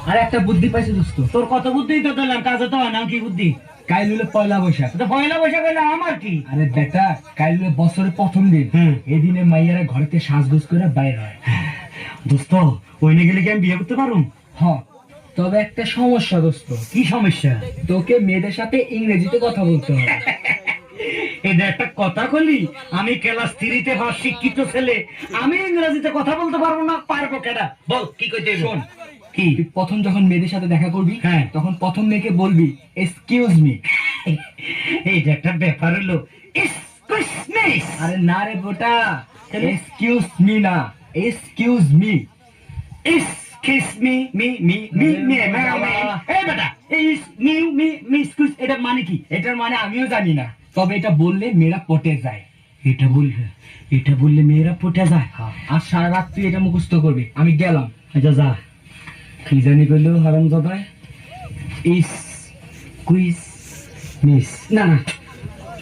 আর একটা বুদ্ধি পাইছি দোস্ত। তোর কত বুদ্ধি তো দিলাম, কাজে তো হয় না, কি বুদ্ধি? কাইল হলো পয়লা বৈশাখ। তো পয়লা বৈশাখ হইলে আমার কি? আরে বেটা, কাইল হলো বছরের প্রথম দিন। এদিনে মাইয়ারা ঘরেতে সাজগোজ করে বাইর হয়। দোস্ত, ওইনে গেলে কি আমি বিয়ে করতে পারুম? হ, তবে একটা সমস্যা দোস্ত। কি সমস্যা? তোকে মেয়েদের সাথে ইংরেজিতে কথা বলতে হবে। এটা একটা কথা কলি? আমি ক্লাস 3-তে ফার্স্ট শিক্ষিত ছেলে, আমি ইংরেজিতে কথা বলতে পারবো না? পারবো কেডা? বল কি কইতে হইব? শোন, কি? তুই প্রথম যখন মেয়েদের সাথে দেখা করবি, হ্যাঁ, তখন প্রথম মেয়েকে বলবি এক্সকিউজ মি। এইটা একটা ব্যাপার হলো। Excuse me? আরে না রে বেটা, এক্সকিউজ মি না, excuse me. Excuse me, me me me me এই বেটা, এই মি মি মি এক্সকিউজ, এটা মানে কি? এটার মানে আমিও জানি না, তবে এটা বললে মেয়েরা পটে যায়। এটা বললে মেয়েরা পটে যায়? আর সারা রাত তুই এটা মুখস্থ করবি। আমি গেলাম। আচ্ছা যা। কি জানি কইলো হারাম দাদা? ইস কুইজ মিস, না না